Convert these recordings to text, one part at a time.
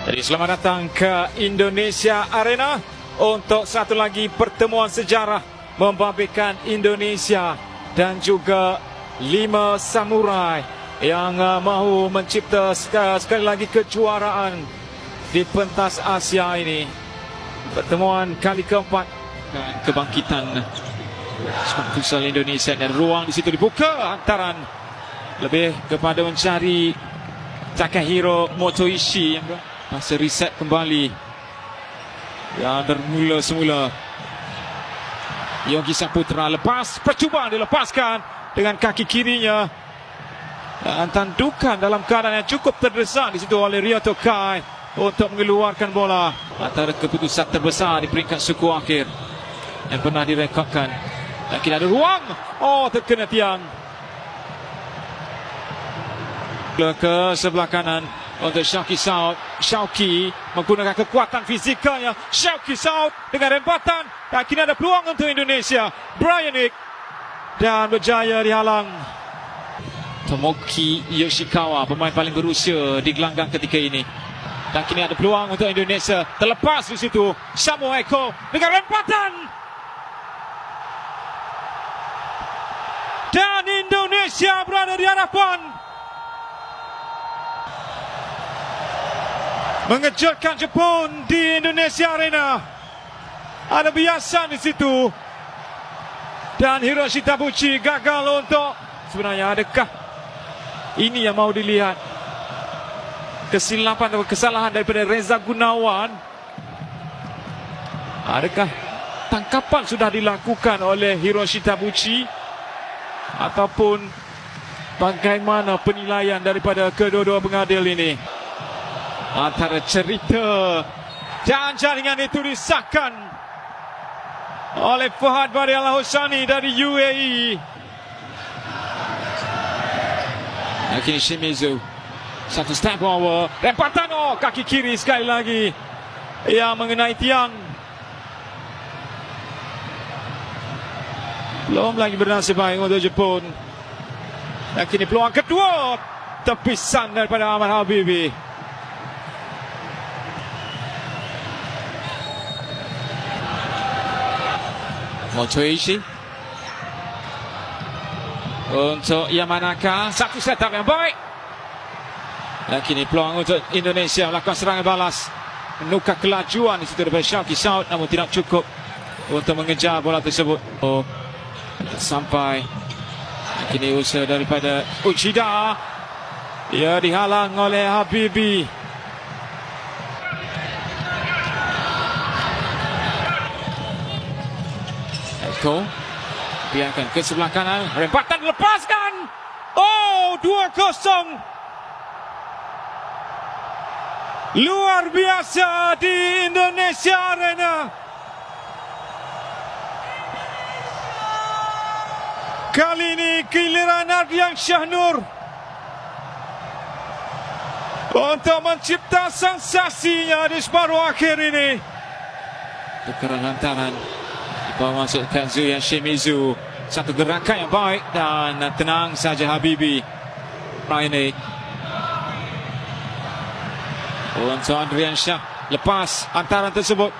Jadi selamat datang ke Indonesia Arena untuk satu lagi pertemuan sejarah membabitkan Indonesia dan juga 5 samurai yang mahu mencipta sekali lagi kejuaraan di pentas Asia ini. Pertemuan kali keempat dan kebangkitan sepak futsal Indonesia, dan ruang di situ dibuka hantaran lebih kepada mencari Takahiro Motoishi yang masa reset kembali yang bermula semula. Yogi Saputra lepas, percubaan dilepaskan dengan kaki kirinya dan tandukan dalam keadaan yang cukup terdesak di situ oleh Ryoto Kai untuk mengeluarkan bola. Antara keputusan terbesar di peringkat suku akhir yang pernah direkodkan. Dan kini ada ruang, terkena tiang ke sebelah kanan untuk Shauki Saud. Shauki menggunakan kekuatan fizikalnya. Shauki Saud dengan rempatan, dan kini ada peluang untuk Indonesia. Bryanik dan berjaya dihalang. Tomoki Yoshikawa, pemain paling berusia di gelanggang ketika ini. Dan kini ada peluang untuk Indonesia. Terlepas di situ Samuel Eko dengan rempatan. Dan Indonesia berada di hadapan, mengejutkan Jepun di Indonesia Arena. Ada biasa di situ. Dan Hiroshi Tabuchi gagal untuk, sebenarnya adakah ini yang mau dilihat? Kesilapan atau kesalahan daripada Reza Gunawan? Adakah tangkapan sudah dilakukan oleh Hiroshi Tabuchi? Ataupun bagaimana penilaian daripada kedua-dua pengadil ini? Antara cerita dan jaringan itu disahkan oleh Fahad Bari Al-Husani dari UAE. Kini Shimizu, satu step over, rempatan, kaki kiri sekali lagi yang mengenai tiang. Belum lagi bernasib baik untuk Jepun. Dan kini peluang kedua, tepisan daripada Ahmad Habibi. Motoishi untuk Yamanaka, satu setup yang baik. Dan kini peluang untuk Indonesia melakukan serangan balas, menukar kelajuan di situ daripada Shauki Saud, namun tidak cukup untuk mengejar bola tersebut. Sampai kini usaha daripada Uchida, ia dihalang oleh Habibi. Eko biarkan ke sebelah kanan, rempatan dilepaskan. 2-0. Luar biasa di Indonesia Arena. Kali ini giliran Ardian Syahnur untuk mencipta sensasinya di separuh akhir ini. Tukaran hantaran bawa masuk Kazuya Shimizu. Satu gerakan yang baik dan tenang saja Habibi. Ini untuk Andrian Shah, lepas hantaran tersebut,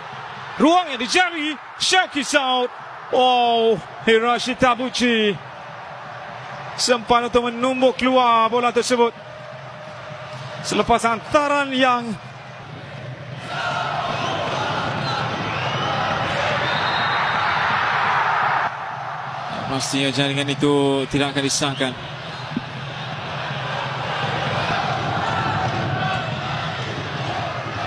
ruang yang dicari Shauki Saud. Hiroshi Tabuchi sempat untuk menumbuk keluar bola tersebut selepas hantaran yang pastinya jaringan itu tidak akan disahkan.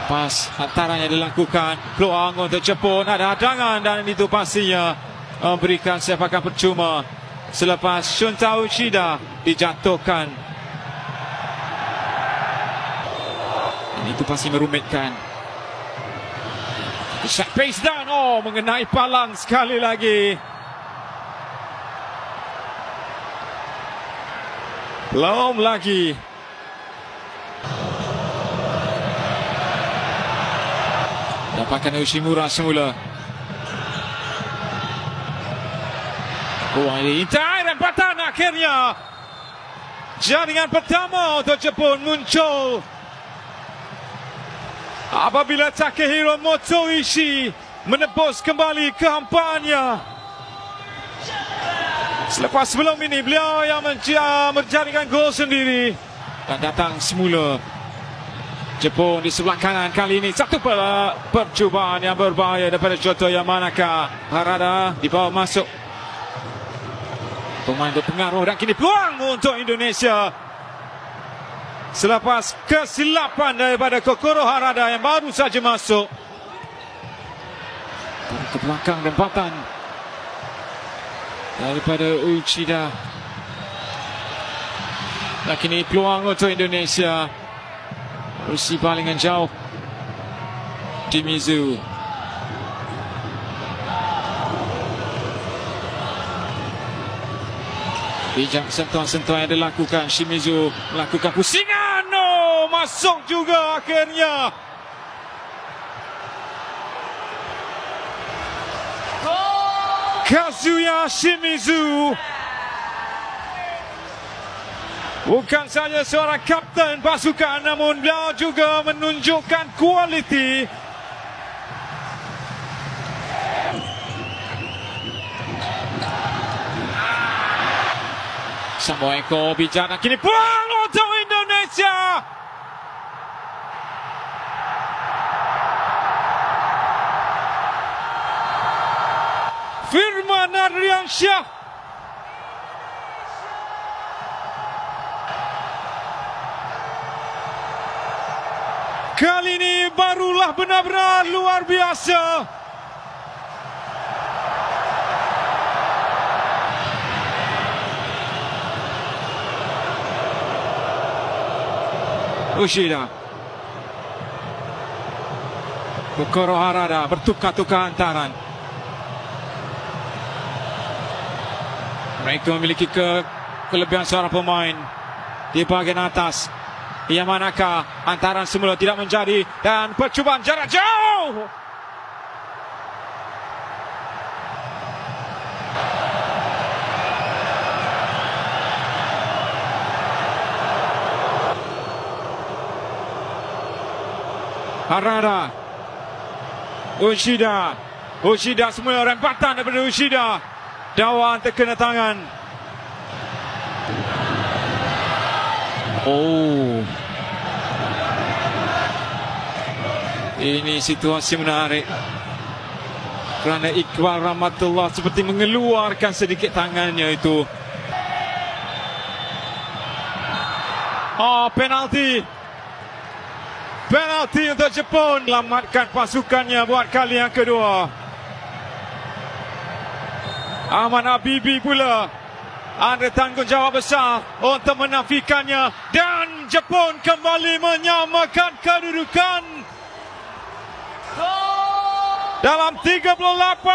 Pas hantarannya dilakukan, peluang untuk Jepun, ada hadangan, dan itu pastinya memberikan sepakan percuma selepas Shunta Uchida dijatuhkan. Dan itu pasti merumitkan. Shot pace down, mengenai palang sekali lagi. Belum lagi. Dapatkan Yoshimura semula. Ini intai, rempatan akhirnya. Jaringan pertama untuk Jepun muncul. Apabila Takehiro Motoishi menebus kembali kehampaannya. Selepas sebelum ini beliau yang menjaringkan gol sendiri. Dan datang semula Jepun di sebelah kanan. Kali ini satu percubaan yang berbahaya daripada Jota Yamanaka. Harada dibawa masuk. Pemain berpengaruh dan kini peluang untuk Indonesia. Selepas kesilapan daripada Kokoro Harada yang baru saja masuk. Ke belakang rempatan daripada Uchida. Dan kini peluang untuk Indonesia. Rusi balingan jauh. Dimizu. Bijak sentuhan-sentuhan yang dilakukan. Shimizu melakukan pusingan. No, masuk juga akhirnya. Kazuya Shimizu. Bukan saja seorang kapten pasukan, namun beliau juga menunjukkan kualiti. Samoeko bijak, kini peluang untuk Indonesia. Firman Adriansyah. Kali ini barulah benar-benar luar biasa. Uchida. Kokoro Harada bertukar-tukar hantaran. Mereka memiliki kelebihan seorang pemain di bahagian atas. Yamanaka, hantaran semula tidak menjadi dan percubaan jarak jauh. Harada. Uchida semula rempatan daripada Uchida. Dawan terkena tangan. Oh. Ini situasi menarik. Kerana Iqbal Rahmatullah seperti mengeluarkan sedikit tangannya itu. Penalti. Penalti untuk Jepun. Selamatkan pasukannya buat kali yang kedua. Ahmad Habibi pula ada tanggungjawab besar untuk menafikannya. Dan Jepun kembali menyamakan kedudukan dalam 38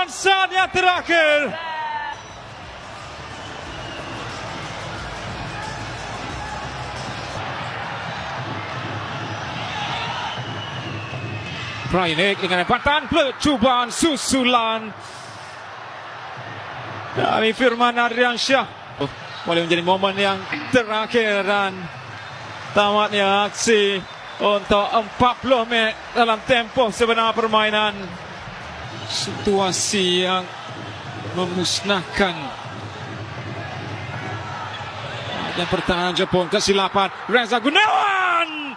saat yang terakhir. Prainik dengan lepatan percubaan susulan dari Firman Adriansyah. Boleh menjadi momen yang terakhir dan tamatnya aksi untuk 40 minit dalam tempoh sebenar permainan. Situasi yang memusnahkan. Dan pertahanan Jepun, kesilapan Reza Gunawan.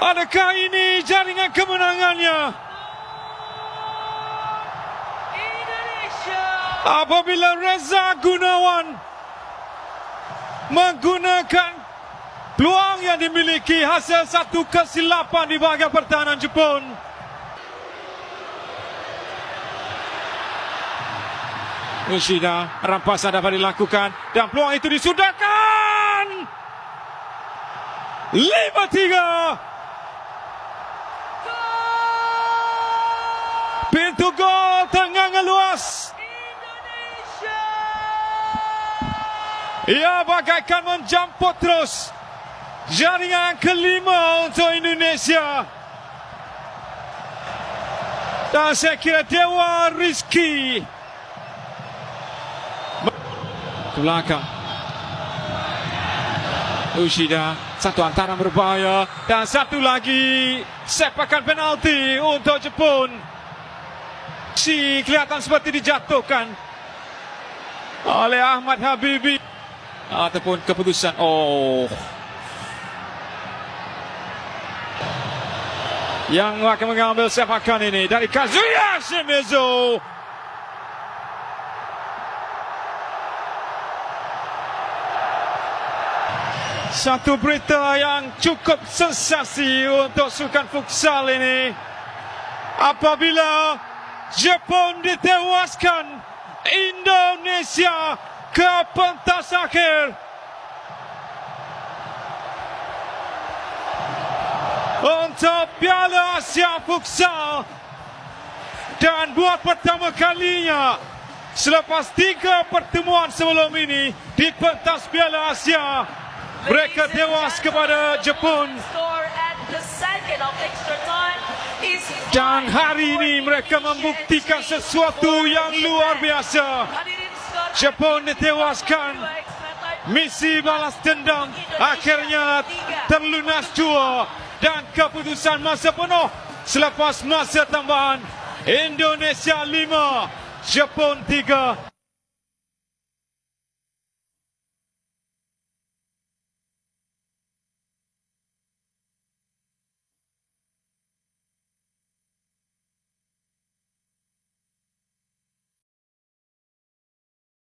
Adakah ini jaringan kemenangannya? Apabila Reza Gunawan menggunakan peluang yang dimiliki hasil satu kesilapan di bahagian pertahanan Jepun. Uchida, rampasan dapat dilakukan dan peluang itu disudahkan. 5-3. Pintu gol tengah luas. Ia bagaikan menjamput terus. Jaringan kelima untuk Indonesia. Dan saya kira Dewa Rizky ke belakang. Ushida, satu hantaran berbahaya dan satu lagi sepakan penalti untuk Jepun. Si kelihatan seperti dijatuhkan oleh Ahmad Habibi ataupun keputusan. Yang akan mengambil sepakan ini dari Kazuya Shimizu. Satu berita yang cukup sensasi untuk sukan futsal ini. Apabila Jepun ditewaskan, Indonesia ke pentas akhir. Untuk Piala Asia Futsal. Dan buat pertama kalinya selepas 3 pertemuan sebelum ini di pentas Piala Asia, mereka tewas kepada Jepun. Dan hari ini mereka membuktikan sesuatu yang luar biasa. Jepun ditewaskan. Misi balas dendam akhirnya terlunas jua. Dan keputusan masa penuh selepas masa tambahan. Indonesia 5, Jepun 3.